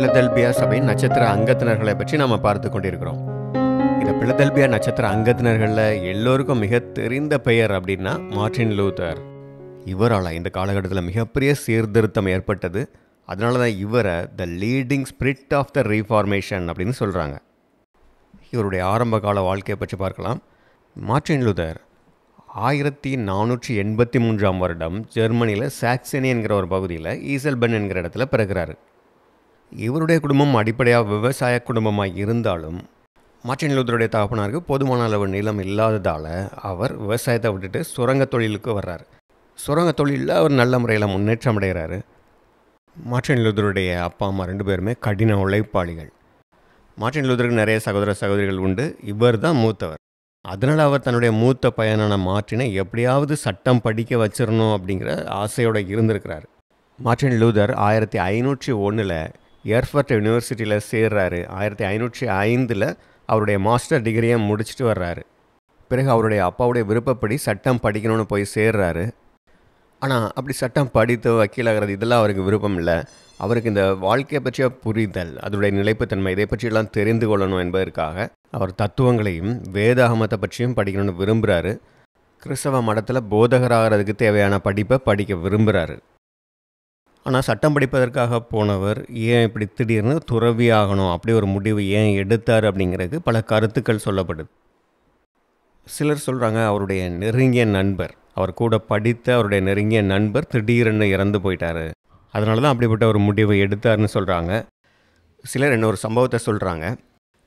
Philadelphia சபையின் நட்சத்திர அங்கத்தினர்களை பற்றி நாம் பார்த்து கொண்டிருக்கிறோம். இந்த பிலதெல்பியா நட்சத்திர அங்கத்தினர்களில் எல்லோருக்கும் மிக தெரிந்த பெயர் அப்படின்னா மார்ட்டின் லூதர். இவரால் இந்த காலகட்டத்தில் மிகப்பெரிய சீர்திருத்தம் ஏற்பட்டது. அதனால தான் இவரை the leading spirit of the reformation அப்படின்னு சொல்கிறாங்க. இவருடைய ஆரம்ப கால வாழ்க்கையை பற்றி பார்க்கலாம். மார்ட்டின் லூதர் 1483 வருடம் ஜெர்மனியில் சாக்சனி என்கிற ஒரு பகுதியில் ஈசல்பென் என்கிற இடத்துல பிறகுறாரு. இவருடைய குடும்பம் அடிப்படையாக விவசாய குடும்பமாக இருந்தாலும் மார்ட்டின் லூதருடைய தகப்பனாருக்கு போதுமான அளவு நிலம் இல்லாததால் அவர் விவசாயத்தை விட்டுட்டு சுரங்க தொழிலுக்கு வர்றார். சுரங்க தொழிலில் அவர் நல்ல முறையில் முன்னேற்றம் அடைகிறாரு. மார்ட்டின் லூதருடைய அப்பா அம்மா 2 பேருமே கடின உழைப்பாளிகள். மார்ட்டின் லூதருக்கு நிறைய சகோதர சகோதரிகள் உண்டு. இவர் தான் மூத்தவர். அதனால் அவர் தன்னுடைய மூத்த பையனான மார்ட்டினை எப்படியாவது சட்டம் படிக்க வச்சிடணும் அப்படிங்கிற ஆசையோடு இருந்திருக்கிறார். மார்ட்டின் லூதர் 1501 எர்ஃபர்ட் யூனிவர்சிட்டியில் சேர்றாரு. 1505 அவருடைய மாஸ்டர் டிகிரியை முடிச்சுட்டு வர்றாரு. பிறகு அவருடைய அப்பாவுடைய விருப்பப்படி சட்டம் படிக்கணும்னு போய் சேர்றாரு. ஆனால் அப்படி சட்டம் படித்து வக்கீலாகிறது இதெல்லாம் அவருக்கு விருப்பம் இல்லை. அவருக்கு இந்த வாழ்க்கையை பற்றிய புரிதல், அதனுடைய நிலைப்புத்தன்மை, இதை பற்றியெல்லாம் தெரிந்து கொள்ளணும் என்பதற்காக அவர் தத்துவங்களையும் வேதாகமத்தை பற்றியும் படிக்கணும்னு விரும்புகிறாரு. கிறிஸ்தவ மடத்தில் போதகராகிறதுக்கு தேவையான படிப்பை படிக்க விரும்புகிறாரு. ஆனால் சட்டம் படிப்பதற்காக போனவர் ஏன் இப்படி திடீர்னு துறவி ஆகணும், அப்படி ஒரு முடிவு ஏன் எடுத்தார் அப்படிங்கிறது பல கருத்துக்கள் சொல்லப்படுது. சிலர் சொல்கிறாங்க அவருடைய நெருங்கிய நண்பர், அவர் கூட படித்த அவருடைய நெருங்கிய நண்பர் திடீர்னு இறந்து போயிட்டார், அதனால தான் அப்படிப்பட்ட ஒரு முடிவை எடுத்தார்னு சொல்கிறாங்க. சிலர் இன்னொரு சம்பவத்தை சொல்கிறாங்க.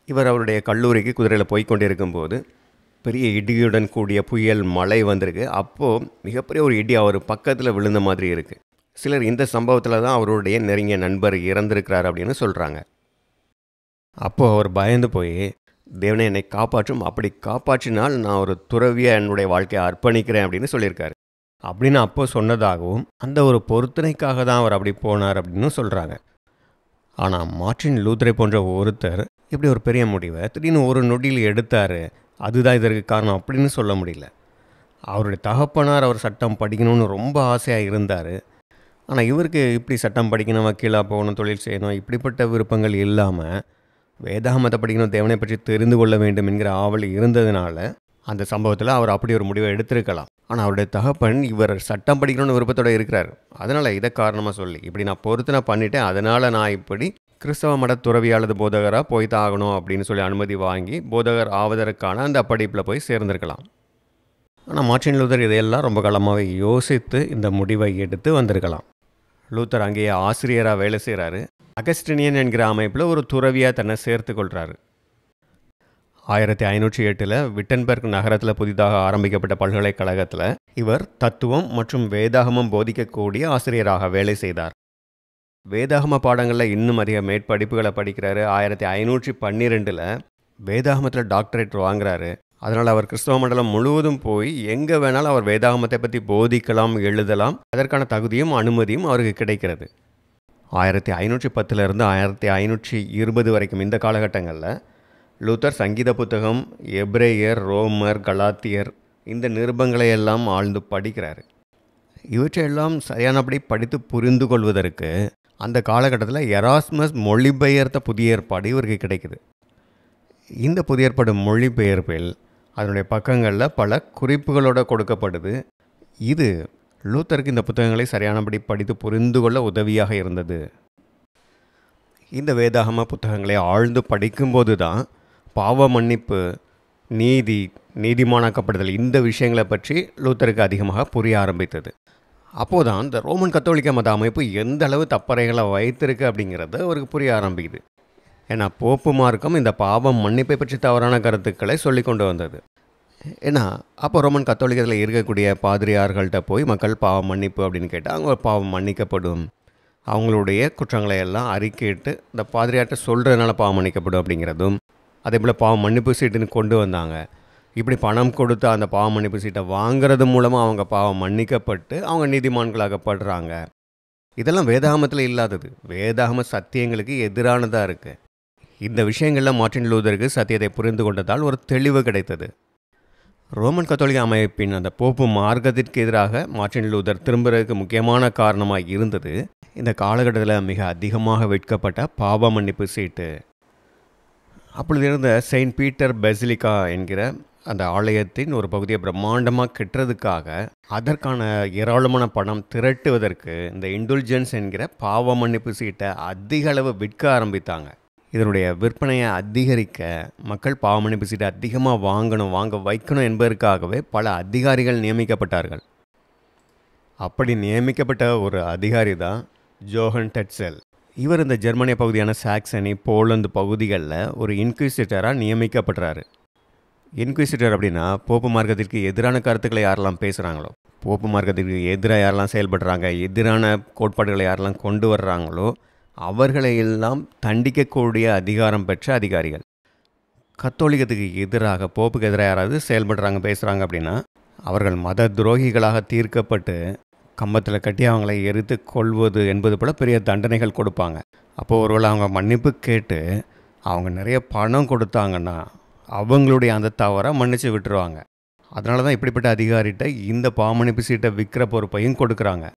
இவர் அவருடைய கல்லூரிக்கு குதிரையில் போய் கொண்டிருக்கும்போது பெரிய இடியுடன் கூடிய புயல் மழை வந்திருக்கு. அப்போது மிகப்பெரிய ஒரு இடி அவர் பக்கத்தில் விழுந்த மாதிரி இருக்குது. சிலர் இந்த சம்பவத்தில் தான் அவருடைய நெருங்கிய நண்பர் இறந்திருக்கிறார் அப்படின்னு சொல்கிறாங்க. அப்போது அவர் பயந்து போய் தேவனை என்னை காப்பாற்றும், அப்படி காப்பாற்றினால் நான் ஒரு துறவியாக என்னுடைய வாழ்க்கையை அர்ப்பணிக்கிறேன் அப்படின்னு சொல்லியிருக்காரு. அப்படின்னு அப்போ சொன்னதாகவும் அந்த ஒரு பொருத்தனைக்காக தான் அவர் அப்படி போனார் அப்படின்னு சொல்கிறாங்க. ஆனால் மார்ட்டின் லூதரை போன்ற ஒருத்தர் இப்படி ஒரு பெரிய முடிவை திடீர்னு ஒரு நொடியில் எடுத்தார், அதுதான் இதற்கு காரணம் அப்படின்னு சொல்ல முடியல. அவருடைய தகப்பனார் அவர் சட்டம் படிக்கணும்னு ரொம்ப ஆசையாக இருந்தார். ஆனால் இவருக்கு இப்படி சட்டம் படிக்கணும், வக்கீலாக போகணும், தொழில் செய்யணும், இப்படிப்பட்ட விருப்பங்கள் இல்லாமல் வேதாகமத்தை படிக்கணும், தேவனை பற்றி தெரிந்து கொள்ள வேண்டும் என்கிற ஆவல் இருந்ததுனால அந்த சம்பவத்தில் அவர் அப்படி ஒரு முடிவை எடுத்திருக்கலாம். ஆனால் அவருடைய தகப்பன் இவர் சட்டம் படிக்கணும்னு விருப்பத்தோடு இருக்கிறார். அதனால் இதை காரணமாக சொல்லி இப்படி நான் பொருத்தனை பண்ணிட்டேன், அதனால் நான் இப்படி கிறிஸ்தவ மட துறவி அல்லது போதகராக போய் தான் ஆகணும் அப்படின்னு சொல்லி அனுமதி வாங்கி போதகர் ஆவதற்கான அந்த படிப்பில் போய் சேர்ந்திருக்கலாம். ஆனால் மார்ட்டின் லூதர் இதையெல்லாம் ரொம்ப காலமாகவே யோசித்து இந்த முடிவை எடுத்து வந்திருக்கலாம். லூத்தர் அங்கேயே ஆசிரியராக வேலை செய்கிறாரு. அகஸ்டினியன் என்கிற அமைப்பில் ஒரு துறவியாக தன்னை சேர்த்து கொள்கிறாரு. 1508 விட்டன்பர்க் நகரத்தில் புதிதாக ஆரம்பிக்கப்பட்ட பல்கலைக்கழகத்தில் இவர் தத்துவம் மற்றும் வேதாகமம் போதிக்கக்கூடிய ஆசிரியராக வேலை செய்தார். வேதாகம பாடங்களில் இன்னும் அதிக மேற்படிப்புகளை படிக்கிறாரு. 1512 வேதாகமத்தில் டாக்டரேட் வாங்குறாரு. அதனால் அவர் கிறிஸ்தவ மண்டலம் முழுவதும் போய் எங்கே வேணாலும் அவர் வேதாகமத்தை பற்றி போதிக்கலாம், எழுதலாம். அதற்கான தகுதியும் அனுமதியும் அவருக்கு கிடைக்கிறது. 1510 1520 வரைக்கும் இந்த காலகட்டங்களில் லூத்தர் சங்கீத புத்தகம், எபிரேயர், ரோமர், கலாத்தியர் இந்த நிருபங்களை எல்லாம் ஆழ்ந்து படிக்கிறாரு. இவற்றையெல்லாம் சரியானபடி படித்து புரிந்து கொள்வதற்கு அந்த காலகட்டத்தில் எராஸ்மஸ் மொழிபெயர்த்த புதிய ஏற்பாடு இவருக்கு கிடைக்குது. இந்த புதிய ஏற்பாடு மொழிபெயர்ப்பில் அதனுடைய பக்கங்களில் பல குறிப்புகளோடு கொடுக்கப்படுது. இது லூத்தருக்கு இந்த புத்தகங்களை சரியானபடி படித்து புரிந்து கொள்ள உதவியாக இருந்தது. இந்த வேதாகம புத்தகங்களை ஆழ்ந்து படிக்கும்போது தான் பாவ மன்னிப்பு, நீதி, நீதிமானாக்கப்படுதல் இந்த விஷயங்களை பற்றி லூத்தருக்கு அதிகமாக புரிய ஆரம்பித்தது. அப்போது தான் இந்த ரோமன் கத்தோலிக்க மத அமைப்பு எந்த அளவு தப்பறைகளை வைத்திருக்கு அப்படிங்கிறது அவருக்கு புரிய ஆரம்பிக்குது. ஏன்னா போப்பு மார்க்கம் இந்த பாவம் மன்னிப்பை பற்றி தவறான கருத்துக்களை சொல்லி கொண்டு வந்தது. ஏன்னா அப்போ ரோமன் கத்தோலிக்கத்தில் இருக்கக்கூடிய பாதிரியார்கள்ட்ட போய் மக்கள் பாவம் மன்னிப்பு அப்படின்னு கேட்டால் அவங்க பாவம் மன்னிக்கப்படும், அவங்களுடைய குற்றங்களை எல்லாம் அறிக்கையிட்டு இந்த பாதிரியார்கிட்ட சொல்கிறதுனால பாவம் மன்னிக்கப்படும் அப்படிங்கிறதும், அதே போல் பாவம் மன்னிப்பு சீட்டுன்னு கொண்டு வந்தாங்க. இப்படி பணம் கொடுத்து அந்த பாவம் மன்னிப்பு சீட்டை வாங்கிறது மூலமாக அவங்க பாவம் மன்னிக்கப்பட்டு அவங்க நீதிமான்களாகப்படுறாங்க. இதெல்லாம் வேதாகமத்தில் இல்லாதது, வேதாகம சத்தியங்களுக்கு எதிரானதாக இருக்குது. இந்த விஷயங்களில் மார்ட்டின் லூதருக்கு சத்தியத்தை புரிந்து கொண்டதால் ஒரு தெளிவு கிடைத்தது. ரோமன் கத்தோலிக்க அமைப்பின் அந்த போப்பு மார்க்கத்திற்கு எதிராக மார்ட்டின் லூதர் திரும்புறதுக்கு முக்கியமான காரணமாக இருந்தது இந்த காலகட்டத்தில் மிக அதிகமாக விற்கப்பட்ட பாவ மன்னிப்பு சீட்டு. அப்பொழுது இருந்த செயின்ட் பீட்டர் பெசிலிக்கா என்கிற அந்த ஆலயத்தின் ஒரு பகுதியை பிரம்மாண்டமாக கட்டுறதுக்காக அதற்கான ஏராளமான பணம் திரட்டுவதற்கு இந்த இண்டுல்ஜென்ஸ் என்கிற பாவ மன்னிப்பு சீட்டை அதிக அளவு விற்க ஆரம்பித்தாங்க. இதனுடைய விற்பனையை அதிகரிக்க மக்கள் பாவ மன்னிப்பு சீட்டை அதிகமாக வாங்க வைக்கணும் என்பதற்காகவே பல அதிகாரிகள் நியமிக்கப்பட்டார்கள். அப்படி நியமிக்கப்பட்ட ஒரு அதிகாரி தான் ஜோஹன் டெட்செல். இவர் இந்த ஜெர்மனிய பகுதியான சாக்சனி, போலந்து பகுதிகளில் ஒரு இன்குவிசிட்டராக நியமிக்கப்படுறாரு. இன்குவிசிட்டர் அப்படின்னா போப்பு மார்க்கத்திற்கு எதிரான கருத்துக்களை யாரெல்லாம் பேசுகிறாங்களோ, போப்பு மார்க்கத்திற்கு எதிராக யாரெல்லாம் செயல்படுறாங்க, எதிரான கோட்பாடுகளை யாரெல்லாம் கொண்டு வர்றாங்களோ அவர்களையெல்லாம் தண்டிக்கக்கூடிய அதிகாரம் பெற்ற அதிகாரிகள். கத்தோலிக்கத்துக்கு எதிராக, போப்புக்கு எதிராக யாராவது செயல்படுறாங்க, பேசுகிறாங்க அப்படின்னா அவர்கள் மத துரோகிகளாக தீர்க்கப்பட்டு கம்பத்தில் கட்டி அவங்களை எரித்து கொள்வது என்பது போல் பெரிய தண்டனைகள் கொடுப்பாங்க. அப்போது ஒருவேளை அவங்க மன்னிப்பு கேட்டு அவங்க நிறைய பணம் கொடுத்தாங்கன்னா அவங்களுடைய அந்த தவறை மன்னிச்சு விட்டுருவாங்க. அதனால தான் இப்படிப்பட்ட அதிகாரிகிட்ட இந்த பாவமன்னிப்பு சீட்டை விற்கிற பொறுப்பையும் கொடுக்குறாங்க.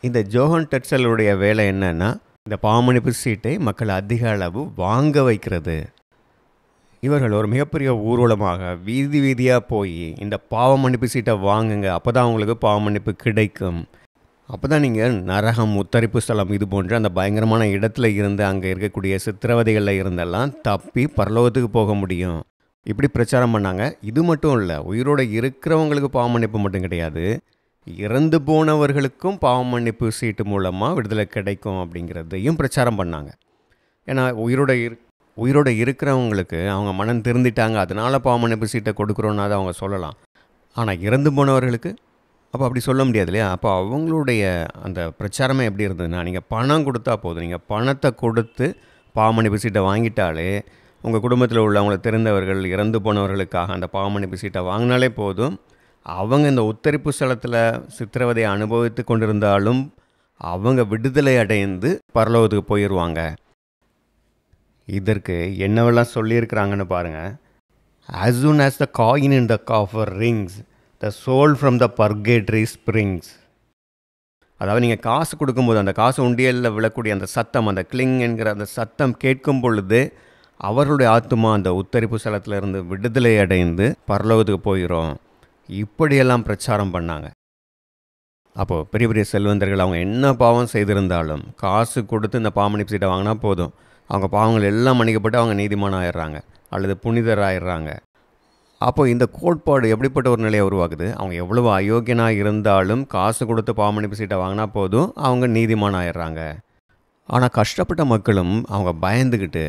இந்த ஜோஹன் டெட்சலுடைய வேலை என்னன்னா, இந்த பாவமன்னிப்பு சீட்டை மக்கள் அதிக அளவு வாங்க வைக்கிறது. இவர்கள் ஒரு மிகப்பெரிய ஊர்வலமாக வீதி வீதியாக போய் இந்த பாவ மன்னிப்பு சீட்டை வாங்குங்க, அப்போ தான் அவங்களுக்கு பாவ மன்னிப்பு கிடைக்கும், அப்போ தான் நீங்கள் நரகம், உத்தரிப்பு ஸ்தலம் இது போன்ற அந்த பயங்கரமான இடத்துல இருந்து அங்கே இருக்கக்கூடிய சித்திரவதைகளில் இருந்தெல்லாம் தப்பி பரலோகத்துக்கு போக முடியும், இப்படி பிரச்சாரம் பண்ணாங்க. இது மட்டும் இல்லை, உயிரோடு இருக்கிறவங்களுக்கு பாவ மன்னிப்பு மட்டும் கிடையாது, இறந்து போனவர்களுக்கும் பாவ மன்னிப்பு சீட்டு மூலமாக விடுதலை கிடைக்கும் அப்படிங்கிறதையும் பிரச்சாரம் பண்ணாங்க. ஏன்னா உயிரோடு இருக்கிறவங்களுக்கு அவங்க மனம் திருந்திட்டாங்க, அதனால் பாவ மன்னிப்பு சீட்டை கொடுக்குறோன்னா அதை அவங்க சொல்லலாம். ஆனால் இறந்து போனவர்களுக்கு அப்போ அப்படி சொல்ல முடியாது இல்லையா? அப்போ அவங்களுடைய அந்த பிரச்சாரமே எப்படி இருந்ததுன்னா, நீங்கள் பணம் கொடுத்தா போதும், நீங்கள் பணத்தை கொடுத்து பாவ மன்னிப்பு சீட்டை வாங்கிட்டாலே உங்கள் குடும்பத்தில் உள்ளவங்களை தெரிந்தவர்கள் இறந்து போனவர்களுக்காக அந்த பாவ மன்னிப்பு சீட்டை வாங்கினாலே போதும், அவங்க இந்த உத்தரிப்பு ஸ்தலத்தில் சித்திரவதையை அனுபவித்து கொண்டிருந்தாலும் அவங்க விடுதலை அடைந்து பரலோகத்துக்கு போயிடுவாங்க. இதற்கு என்னவெல்லாம் சொல்லியிருக்கிறாங்கன்னு பாருங்கள். As soon as the coin in the coffer rings, the soul from the purgatory springs. அதாவது நீங்கள் காசு கொடுக்கும்போது அந்த காசு உண்டியலில் விழக்கூடிய அந்த சத்தம், அந்த கிளிங் என்கிற அந்த சத்தம் கேட்கும் பொழுது அவர்களுடைய ஆத்துமா அந்த உத்தரிப்பு ஸ்தலத்தில் இருந்து விடுதலை அடைந்து பரலோகத்துக்கு போயிடும், இப்படியெல்லாம் பிரச்சாரம் பண்ணாங்க. அப்போது பெரிய பெரிய செல்வந்தர்கள் அவங்க என்ன பாவம் செய்திருந்தாலும் காசு கொடுத்து இந்த பாவமன்னிப்பு சீட்டை வாங்கினா போதும், அவங்க பாவங்கள் எல்லாம் மன்னிக்கப்பட்டு அவங்க நீதிமானம் ஆயிடுறாங்க அல்லது புனிதராகிடுறாங்க. அப்போது இந்த கோட்பாடு எப்படிப்பட்ட ஒரு நிலையை உருவாக்குது? அவங்க எவ்வளவு அயோக்கியனாக இருந்தாலும் காசு கொடுத்து பாவமன்னிப்பு சீட்டை வாங்கினா போதும் அவங்க நீதிமானம் ஆயிடுறாங்க. ஆனால் கஷ்டப்பட்ட மக்களும் அவங்க பயந்துக்கிட்டு,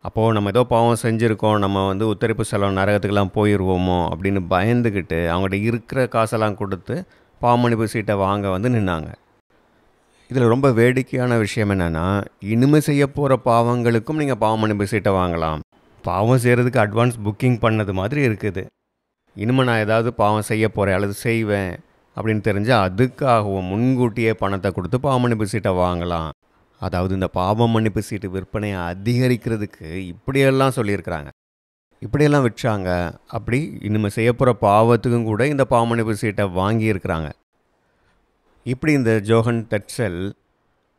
அப்போது நம்ம ஏதோ பாவம் செஞ்சுருக்கோம், நம்ம உத்தரிப்பு ஸ்தலம் நரகத்துக்கெல்லாம் போயிடுவோமோ அப்படின்னு பயந்துக்கிட்டு அவங்கள்ட்ட இருக்கிற காசெல்லாம் கொடுத்து பாவமன்னிப்பு சீட்டை வாங்க நின்னாங்க. இதில் ரொம்ப வேடிக்கையான விஷயம் என்னென்னா, இனிமே செய்ய போகிற பாவங்களுக்கும் நீங்கள் பாவமன்னிப்பு சீட்டை வாங்கலாம். பாவம் செய்கிறதுக்கு அட்வான்ஸ் புக்கிங் பண்ணது மாதிரி இருக்குது. இனிமேல் நான் ஏதாவது பாவம் செய்ய போகிறேன் அல்லது செய்வேன் அப்படின்னு தெரிஞ்சால் அதுக்காகவும் முன்கூட்டியே பணத்தை கொடுத்து பாவமன்னிப்பு சீட்டை வாங்கலாம். அதாவது இந்த பாவ மன்னிப்பு சீட்டு விற்பனையை அதிகரிக்கிறதுக்கு இப்படியெல்லாம் சொல்லியிருக்கிறாங்க, இப்படியெல்லாம் விற்றாங்க. அப்படி இனிமேல் செய்ய போகிற பாவத்துக்கும் கூட இந்த பாவ மன்னிப்பு சீட்டை வாங்கியிருக்கிறாங்க. இப்படி இந்த ஜோஹன் டெட்செல்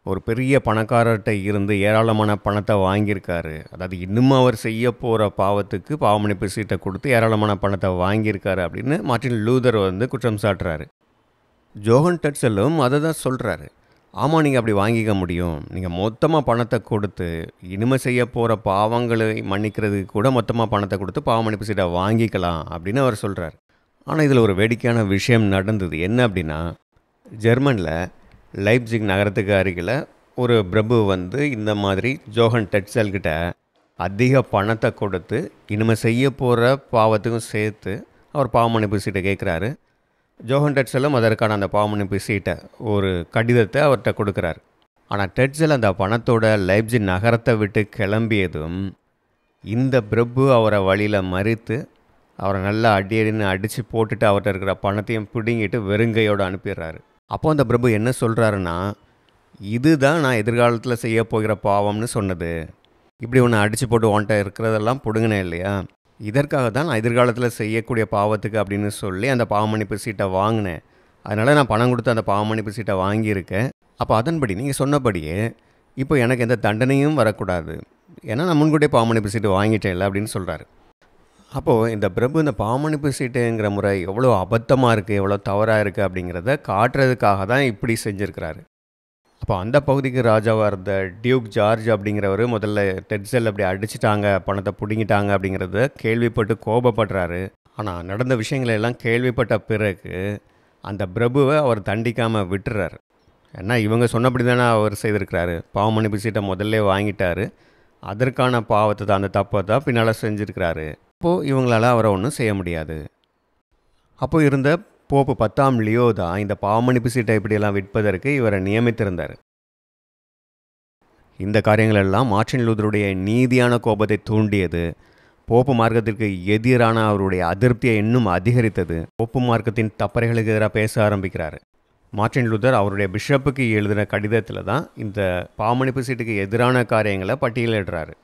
ஒரு பெரிய பணக்காரர்கிட்ட இருந்து ஏராளமான பணத்தை வாங்கியிருக்காரு. அதாவது இன்னும் அவர் செய்ய போகிற பாவத்துக்கு பாவமன்னிப்பு சீட்டை கொடுத்து ஏராளமான பணத்தை வாங்கியிருக்காரு அப்படின்னு மார்ட்டின் லூதர் குற்றம் சாட்டுறாரு. ஜோஹன் டெட்செல்லும் அதை தான் சொல்கிறாரு. ஆமாம், நீங்கள் அப்படி வாங்கிக்க முடியும், நீங்கள் மொத்தமாக பணத்தை கொடுத்து இனிமே செய்ய போகிற பாவங்களை மன்னிக்கிறதுக்கு கூட மொத்தமாக பணத்தை கொடுத்து பாவமன்னிப்பு சீட்டை வாங்கிக்கலாம் அப்படின்னு அவர் சொல்கிறார். ஆனால் இதில் ஒரு வேடிக்கையான விஷயம் நடந்தது. என்ன அப்படின்னா, ஜெர்மனில் லைப்சிக் நகரத்துக்கு அருகில் ஒரு பிரபு இந்த மாதிரி ஜோஹன் டெட்செல்கிட்ட அதிக பணத்தை கொடுத்து இனிமேல் செய்ய போகிற பாவத்துக்கும் சேர்த்து அவர் பாவமன்னிப்பு சீட்டை கேட்குறாரு. ஜோஹன் டெட்செல்லும் அதற்கான அந்த பாவமன்னிப்பு சீட்டை ஒரு கடிதத்தை அவர்கிட்ட கொடுக்குறாரு. ஆனால் டெட்செல் அந்த பணத்தோட லைப்சிக் நகரத்தை விட்டு கிளம்பியதும் இந்த பிரபு அவரை வழியில் மறித்து அவரை நல்லா அடின்னு அடித்து போட்டுட்டு அவர்கிட்ட இருக்கிற பணத்தையும் பிடுங்கிட்டு வெறுங்கையோடு அனுப்பிடுறாரு. அப்போ அந்த பிரபு என்ன சொல்கிறாருன்னா, இதுதான் நான் எதிர்காலத்தில் செய்ய போகிற பாவம்னு சொன்னது, இப்படி ஒன்று அடித்து போட்டு உன்ட்ட இருக்கிறதெல்லாம் பிடுங்கினேன் இல்லையா, இதற்காக தான் நான் எதிர்காலத்தில் செய்யக்கூடிய பாவத்துக்கு அப்படின்னு சொல்லி அந்த பாவமன்னிப்பு சீட்டை வாங்கினேன். அதனால் நான் பணம் கொடுத்து அந்த பாவமன்னிப்பு சீட்டை வாங்கியிருக்கேன். அப்போ அதன்படி நீங்கள் சொன்னபடியே இப்போ எனக்கு எந்த தண்டனையும் வரக்கூடாது, ஏன்னா நான் முன்கூட்டியே பாவமன்னிப்பு சீட்டு வாங்கிட்டேன்ல அப்படின்னு சொல்கிறாரு. அப்போது இந்த பிரபு இந்த பாவமன்னிப்பு சீட்டுங்கிற முறை எவ்வளோ அபத்தமாக இருக்குது, எவ்வளோ தவறாக இருக்குது அப்படிங்கிறத காட்டுறதுக்காக தான் இப்படி செஞ்சுருக்கிறாரு. அப்போ அந்த பகுதிக்கு ராஜாவாக இருந்த டியூக் ஜார்ஜ் அப்படிங்கிறவர் முதல்ல டெட்செல் அப்படி அடிச்சிட்டாங்க, பணத்தை பிடுங்கிட்டாங்க அப்படிங்கிறத கேள்விப்பட்டு கோபப்படுறாரு. ஆனால் நடந்த விஷயங்களை எல்லாம் கேள்விப்பட்ட பிறகு அந்த பிரபுவை அவர் தண்டிக்காமல் விட்டுறாரு. ஏன்னா இவங்க சொன்னபடி தானே அவர் செய்திருக்கிறாரு, பாவமன்னிப்பு சீட்டை முதல்ல வாங்கிட்டாரு, அதற்கான பாவத்தை தான், அந்த தப்பை தான் பின்னால் செஞ்சுருக்கிறாரு. அப்போது இவங்களால் அவரை ஒன்றும் செய்ய முடியாது. அப்போ இருந்த போப்பு 10ஆம் லியோ தான் இந்த பாவமன்னிப்பு சீட்டை இப்படியெல்லாம் விற்பதற்கு இவரை நியமித்திருந்தார். இந்த காரியங்கள் எல்லாம் மார்ட்டின் லூதருடைய நீதியான கோபத்தை தூண்டியது. போப்பு மார்க்கத்திற்கு எதிரான அவருடைய அதிருப்தியை இன்னும் அதிகரித்தது. போப்பு மார்க்கத்தின் தப்பறைகளுக்கு எதிராக பேச ஆரம்பிக்கிறார். மார்ட்டின் லூதர் அவருடைய பிஷப்புக்கு எழுதின கடிதத்தில் தான் இந்த பாவமன்னிப்பு சீட்டுக்கு எதிரான காரியங்களை பட்டியலிடுறாரு.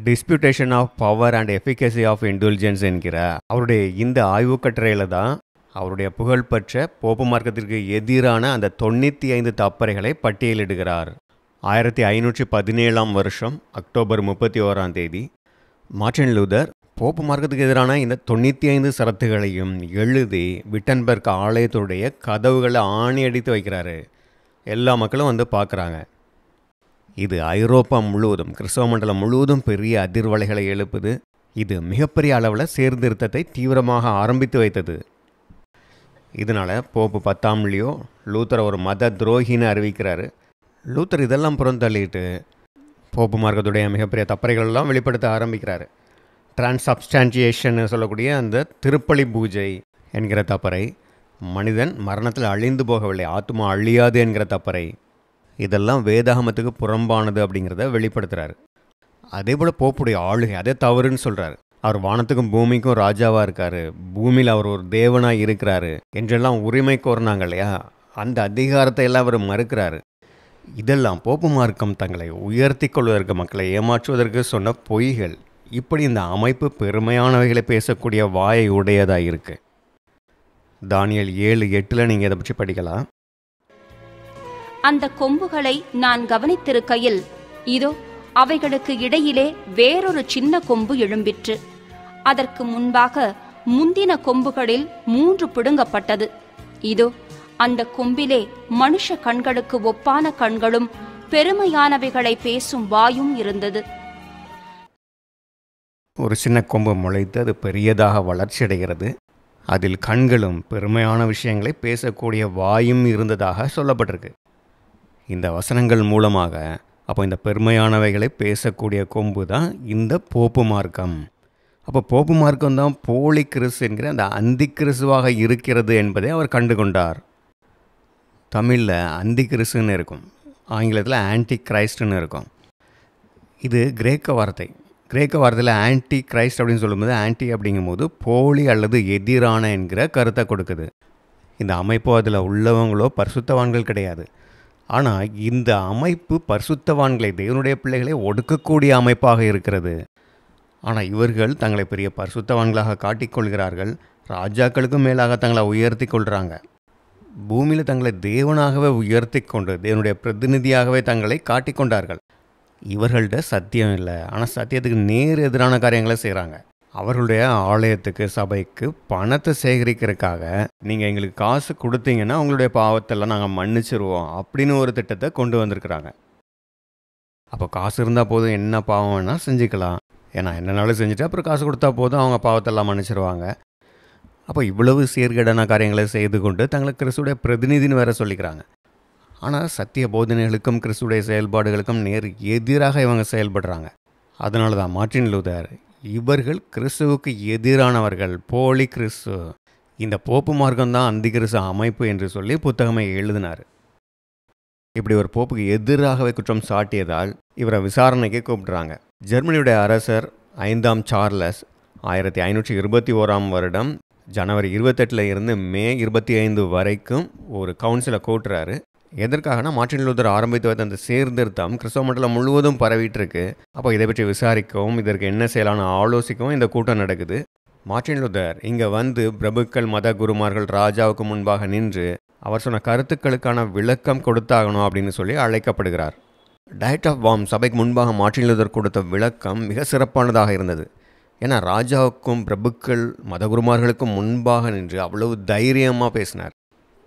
Disputation of power and efficacy of intelligence என்கிற அவருடைய இந்த ஆய்வுக்கட்டுரையில் தான் அவருடைய புகழ்பெற்ற போப்பு மார்க்கத்திற்கு எதிரான அந்த 95 தப்பறைகளை பட்டியலிடுகிறார். 1517ஆம் வருஷம் அக்டோபர் 31ஆம் தேதி மார்ட்டின் லூதர் போப்பு மார்க்கத்துக்கு எதிரான இந்த 95 சரத்துகளையும் எழுதி விட்டன்பர்க் ஆலயத்துடைய கதவுகளை ஆணி அடித்து வைக்கிறாரு. எல்லா மக்களும் வந்து பார்க்குறாங்க. இது ஐரோப்பா முழுவதும், கிறிஸ்தவ மண்டலம் முழுவதும் பெரிய அதிர்வலைகளை எழுப்புது. இது மிகப்பெரிய அளவில் சீர்திருத்தத்தை தீவிரமாக ஆரம்பித்து வைத்தது. இதனால் போப்பு 10ஆம் லியோ லூத்தரை ஒரு மத துரோகின்னு அறிவிக்கிறாரு. லூத்தர் இதெல்லாம் புறந்தள்ளிட்டு போப்பு மார்க்கத்துடைய மிகப்பெரிய தப்பறைகளெல்லாம் வெளிப்படுத்த ஆரம்பிக்கிறாரு. டிரான்ஸ்சப்ஸ்டான்சியேஷன் சொல்லக்கூடிய அந்த திருப்பலி பூஜை என்கிற தப்பறை, மனிதன் மரணத்தில் அழிந்து போகவில்லை, ஆத்மா அழியாது என்கிற தப்பறை, இதெல்லாம் வேதாகமத்துக்கு புறம்பானது அப்படிங்கிறத வெளிப்படுத்துகிறார். அதே போல் போப்புடைய ஆளுகை அதே தவறுன்னு சொல்கிறார். அவர் வானத்துக்கும் பூமிக்கும் ராஜாவாக இருக்கார், பூமியில் அவர் ஒரு தேவனாக இருக்கிறாரு என்றெல்லாம் உரிமை கோரினாங்க இல்லையா, அந்த அதிகாரத்தை எல்லாம் அவர் மறுக்கிறாரு. இதெல்லாம் போப்பு மார்க்கம் தங்களை உயர்த்தி கொள்வதற்கு, மக்களை ஏமாற்றுவதற்கு சொன்ன பொய்கள். இப்படி இந்த அமைப்பு பெருமையானவைகளை பேசக்கூடிய வாயை உடையதாக இருக்குது. தானியேல் 7:8 நீங்கள் இதை பற்றி படிக்கலாம். அந்த கொம்புகளை நான் கவனித்திருக்கையில், இதோ அவைகளுக்கு இடையிலே வேறொரு சின்ன கொம்பு எழும்பிற்று. அதற்கு முன்பாக முந்தின கொம்புகளில் 3 பிடுங்கப்பட்டது. இதோ அந்த கொம்பிலே மனுஷ கண்களுக்கு ஒப்பான கண்களும் பெருமையானவைகளை பேசும் வாயும் இருந்தது. ஒரு சின்ன கொம்பு முளைத்து அது பெரியதாக வளர்ச்சி அடைகிறது. அதில் கண்களும் பெருமையான விஷயங்களை பேசக்கூடிய வாயும் இருந்ததாக சொல்லப்பட்டிருக்கு. இந்த வசனங்கள் மூலமாக அப்போ இந்த பெருமையானவைகளை பேசக்கூடிய கொம்பு தான் இந்த போப்பு மார்க்கம். அப்போ போப்பு மார்க்கம் தான் போலி கிறிஸ்து என்கிற அந்த அந்தி கிறிஸ்துவாக இருக்கிறது என்பதை அவர் கண்டு கொண்டார். தமிழில் அந்தி கிறிஸ்துன்னு இருக்கும், ஆங்கிலத்தில் ஆன்டி கிரைஸ்ட்னு இருக்கும். இது கிரேக்க வார்த்தை. கிரேக்க வார்த்தையில் ஆன்டி கிரைஸ்ட் அப்படின்னு சொல்லும்போது, ஆன்டி அப்படிங்கும்போது போலி அல்லது எதிரான என்கிற கருத்தை கொடுக்குது. இந்த அமைப்போ அதில் உள்ளவங்களோ பரிசுத்தவான்கள் கிடையாது. ஆனால் இந்த அமைப்பு பரிசுத்தவான்களை, தேவனுடைய பிள்ளைகளை ஒடுக்கக்கூடிய அமைப்பாக இருக்கிறது. ஆனால் இவர்கள் தங்களை பெரிய பரிசுத்தவான்களாக காட்டிக்கொள்கிறார்கள். ராஜாக்களுக்கும் மேலாக தங்களை உயர்த்தி கொள்கிறாங்க. பூமியில் தங்களை தேவனாகவே உயர்த்தி கொண்டு தேவனுடைய பிரதிநிதியாகவே தங்களை காட்டிக்கொண்டார்கள். இவர்கள்ட்ட சத்தியம் இல்லை, ஆனால் சத்தியத்துக்கு நேர் எதிரான காரியங்களை செய்கிறாங்க. அவர்களுடைய ஆலயத்துக்கு, சபைக்கு பணத்தை சேகரிக்கிறதுக்காக நீங்கள் எங்களுக்கு காசு கொடுத்தீங்கன்னா உங்களுடைய பாவத்தெல்லாம் நாங்கள் மன்னிச்சிருவோம் அப்படின்னு ஒரு திட்டத்தை கொண்டு வந்திருக்கிறாங்க. அப்போ காசு இருந்தால் போதும், என்ன பாவம் வேணால் செஞ்சுக்கலாம், ஏன்னா என்னனாலும் செஞ்சுட்டு அப்புறம் காசு கொடுத்தா போதும், அவங்க பாவத்தெல்லாம் மன்னிச்சிருவாங்க. அப்போ இவ்வளவு சீர்கேடான காரியங்களை செய்து கொண்டு தங்களை கிறிஸ்துடைய பிரதிநிதின்னு வேற சொல்லிக்கிறாங்க. ஆனால் சத்திய போதனைகளுக்கும் கிறிஸ்துடைய செயல்பாடுகளுக்கும் நேர் எதிராக இவங்க செயல்படுறாங்க. அதனால தான் மார்ட்டின் லூதர் இவர்கள் கிறிஸ்துவுக்கு எதிரானவர்கள், போலி கிறிஸ்து, இந்த போப்பு மார்க்கம் தான் அந்தி கிறிஸ்து அமைப்பு என்று சொல்லி புத்தகமை எழுதினார். இப்படி ஒரு போப்புக்கு எதிராகவே குற்றம் சாட்டியதால் இவரை விசாரணைக்கு கூப்பிடுறாங்க. ஜெர்மனியுடைய அரசர் 5ஆம் சார்லஸ் 1521ஆம் வருடம் ஜனவரி 28 இருந்து மே 25 வரைக்கும் ஒரு கவுன்சிலை கூட்டுறாரு. எதற்காகனா மார்ட்டின் லூதர் ஆரம்பித்து வைத்த அந்த சீர்திருத்தம் கிறிஸ்தவ மண்டலம் முழுவதும் பரவிட்டு இருக்கு. அப்போ இதை பற்றி விசாரிக்கவும் இதற்கு என்ன செய்யலாம்னு ஆலோசிக்கவும் இந்த கூட்டம் நடக்குது. மார்ட்டின் லூதர் இங்கே வந்து பிரபுக்கள், மத குருமார்கள், ராஜாவுக்கு முன்பாக நின்று அவர் சொன்ன கருத்துக்களுக்கான விளக்கம் கொடுத்தாகணும் அப்படின்னு சொல்லி அழைக்கப்படுகிறார். டயட் ஆஃப் வார்ம் சபைக்கு முன்பாக மார்ட்டின் லூதர் கொடுத்த விளக்கம் மிக சிறப்பானதாக இருந்தது. ஏன்னா ராஜாவுக்கும் பிரபுக்கள், மதகுருமார்களுக்கும் முன்பாக நின்று அவ்வளவு தைரியமாக பேசினார்.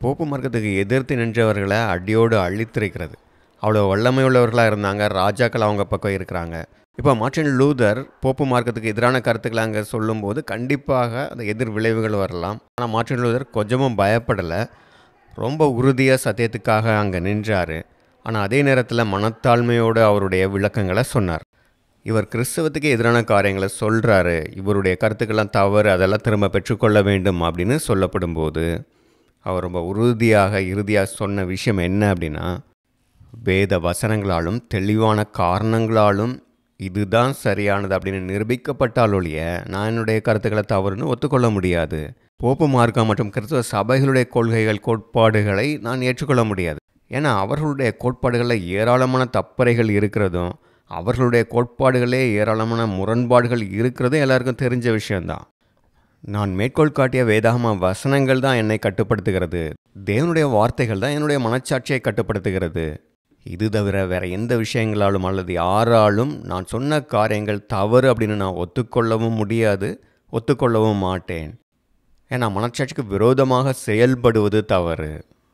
போப்பு மார்க்கத்துக்கு எதிர்த்து நின்றவர்களை அடியோடு அழித்திருக்கிறது. அவ்வளோ வல்லமை உள்ளவர்களாக இருந்தாங்க. ராஜாக்கள் அவங்க பக்கம் இருக்கிறாங்க. இப்போ மார்ட்டின் லூதர் போப்பு மார்க்கத்துக்கு எதிரான கருத்துக்களை அங்கே சொல்லும்போது கண்டிப்பாக அந்த எதிர் விளைவுகள் வரலாம். ஆனால் மார்ட்டின் லூதர் கொஞ்சமும் பயப்படலை. ரொம்ப உறுதியாக சத்தியத்துக்காக அங்கே நின்றார். ஆனால் அதே நேரத்தில் மனத்தாழ்மையோடு அவருடைய விளக்கங்களை சொன்னார். இவர் கிறிஸ்தவத்துக்கு எதிரான காரியங்களை சொல்கிறாரு, இவருடைய கருத்துக்கெல்லாம் தவறு, அதெல்லாம் திரும்ப பெற்றுக்கொள்ள வேண்டும் அப்படின்னு சொல்லப்படும் போது அவர் ரொம்ப உறுதியாக இறுதியாக சொன்ன விஷயம் என்ன அப்படின்னா, வேத வசனங்களாலும் தெளிவான காரணங்களாலும் இதுதான் சரியானது அப்படின்னு நிரூபிக்கப்பட்டால் ஒழிய நான் என்னுடைய கருத்துக்களை தவறுன்னு ஒத்துக்கொள்ள முடியாது. போப்பு மார்க்கம் மற்றும் கிறிஸ்தவ சபைகளுடைய கொள்கைகள், கோட்பாடுகளை நான் ஏற்றுக்கொள்ள முடியாது. ஏன்னா அவர்களுடைய கோட்பாடுகளில் ஏராளமான தப்பறைகள் இருக்கிறதும் அவர்களுடைய கோட்பாடுகளே ஏராளமான முரண்பாடுகள் இருக்கிறதும் எல்லாருக்கும் தெரிஞ்ச விஷயந்தான். நான் மேற்கோள் காட்டிய வேதாகம வசனங்கள் தான் என்னை கட்டுப்படுத்துகிறது. தேவனுடைய வார்த்தைகள் தான் என்னுடைய மனச்சாட்சியை கட்டுப்படுத்துகிறது. இது தவிர வேற எந்த விஷயங்களாலும் அல்லது யாராலும் நான் சொன்ன காரியங்கள் தவறு அப்படின்னு நான் ஒத்துக்கொள்ளவும் முடியாது, ஒத்துக்கொள்ளவும் மாட்டேன். ஏன்னா மனச்சாட்சிக்கு விரோதமாக செயல்படுவது தவறு.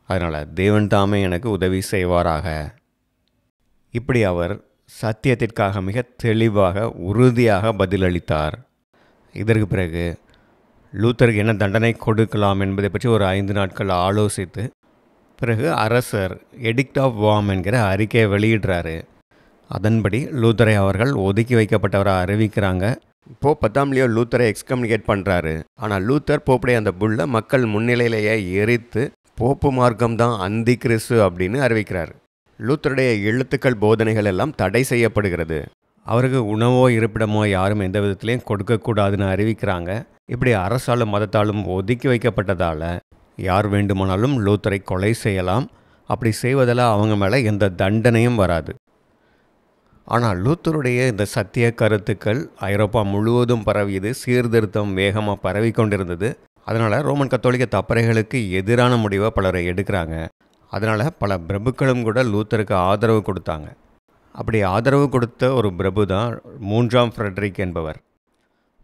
அதனால் தேவன் தாமே எனக்கு உதவி செய்வாராக. இப்படி அவர் சத்தியத்திற்காக மிக தெளிவாக உறுதியாக பதிலளித்தார். இதற்கு பிறகு லூத்தருக்கு என்ன தண்டனை கொடுக்கலாம் என்பதை பற்றி ஒரு 5 நாட்கள் ஆலோசித்து பிறகு அரசர் எடிக்ட் ஆஃப் வார்ம் என்கிற அறிக்கையை வெளியிடுறாரு. அதன்படி லூத்தரை அவர்கள் ஒதுக்கி வைக்கப்பட்டவராக அறிவிக்கிறாங்க. இப்போது 10ஆம் லியோ லூத்தரை எக்ஸ்கம்யூனிகேட் பண்ணுறாரு. ஆனால் லூத்தர் போப்புடைய அந்த புல்லை மக்கள் முன்னிலையிலேயே எரித்து போப்பு மார்க்கம் தான் அந்தி கிறிஸ்து அப்படின்னு அறிவிக்கிறார். லூத்தருடைய எழுத்துக்கள், போதனைகள் எல்லாம் தடை செய்யப்படுகிறது. அவருக்கு உணவோ இருப்பிடமோ யாரும் எந்த விதத்துலையும் கொடுக்கக்கூடாதுன்னு அறிவிக்கிறாங்க. இப்படி அரசாலும் மதத்தாலும் ஒதுக்கி வைக்கப்பட்டதால் யார் வேண்டுமானாலும் லூத்தரை கொலை செய்யலாம். அப்படி செய்வதால் அவங்க மேலே எந்த தண்டனையும் வராது. ஆனால் லூத்தருடைய இந்த சத்திய கருத்துக்கள் ஐரோப்பா முழுவதும் பரவியது. சீர்திருத்தம் வேகமாக பரவி கொண்டிருந்தது. அதனால் ரோமன் கத்தோலிக்க தப்பறைகளுக்கு எதிரான முடிவை பலரை எடுக்கிறாங்க. அதனால் பல பிரபுக்களும் கூட லூத்தருக்கு ஆதரவு கொடுத்தாங்க. அப்படி ஆதரவு கொடுத்த ஒரு பிரபு தான் 3ஆம் ஃப்ரெட்ரிக் என்பவர்.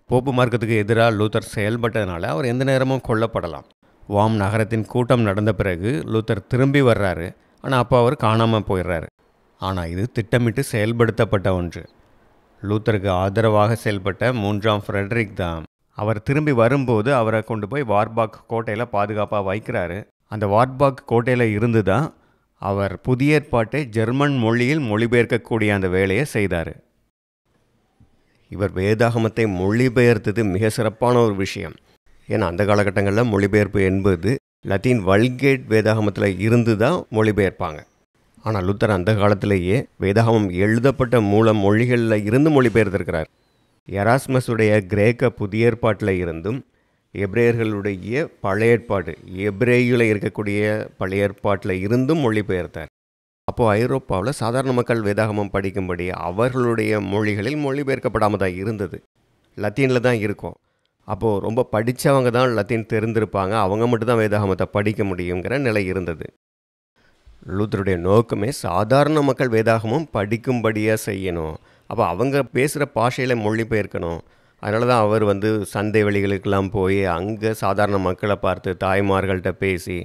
போப்பு மார்க்கத்துக்கு எதிராக லூத்தர் செயல்பட்டதுனால அவர் எந்த நேரமும் கொல்லப்படலாம். வாம் நகரத்தின் கூட்டம் நடந்த பிறகு லூத்தர் திரும்பி வர்றாரு. ஆனால் அப்போ அவர் காணாமல் போயிடுறாரு. ஆனால் இது திட்டமிட்டு செயல்படுத்தப்பட்ட ஒன்று. லூத்தருக்கு ஆதரவாக செயல்பட்ட 3ஆம் ஃப்ரெட்ரிக் தான் அவர் திரும்பி வரும்போது அவரை கொண்டு போய் வார்பாக் கோட்டையில் பாதுகாப்பாக வைக்கிறாரு. அந்த வார்பாக் கோட்டையில் இருந்து தான் அவர் புதிய ஏற்பாட்டை ஜெர்மன் மொழியில் மொழிபெயர்க்கக்கூடிய அந்த வேலையை செய்தார். இவர் வேதாகமத்தை மொழிபெயர்த்தது மிக சிறப்பான ஒரு விஷயம். ஏன்னா அந்த காலகட்டங்களில் மொழிபெயர்ப்பு என்பது லத்தீன் வல்கேட் வேதாகமத்தில் இருந்து தான் மொழிபெயர்ப்பாங்க. ஆனால் லூத்தர் அந்த காலத்திலேயே வேதாகமம் எழுதப்பட்ட மூல மொழிகளில் இருந்து மொழிபெயர்த்திருக்கிறார். எராஸ்மஸுடைய கிரேக்க புதிய ஏற்பாட்டில் இருந்தும் எப்ரேயர்களுடைய பழைய ஏற்பாடு, எப்ரேயில் இருக்கக்கூடிய பழைய ஏற்பாட்டில் இருந்தும் மொழிபெயர்த்தார். அப்போது ஐரோப்பாவில் சாதாரண மக்கள் வேதாகமம் படிக்கும்படி அவர்களுடைய மொழிகளில் மொழிபெயர்க்கப்படாமல் தான் இருந்தது. லத்தீனில் தான் இருக்கும். அப்போது ரொம்ப படித்தவங்க தான் லத்தீன் தெரிந்திருப்பாங்க. அவங்க மட்டும்தான் வேதாகமத்தை படிக்க முடியுங்கிற நிலை இருந்தது. லூத்தருடைய நோக்கமே சாதாரண மக்கள் வேதாகமம் படிக்கும்படியாக செய்யணும். அப்போ அவங்க பேசுகிற பாஷையில் மொழிபெயர்க்கணும். அதனால தான் அவர் சந்தை வெளிகளுக்கெல்லாம் போய் அங்கே சாதாரண மக்களை பார்த்து தாய்மார்கள்ட்ட பேசி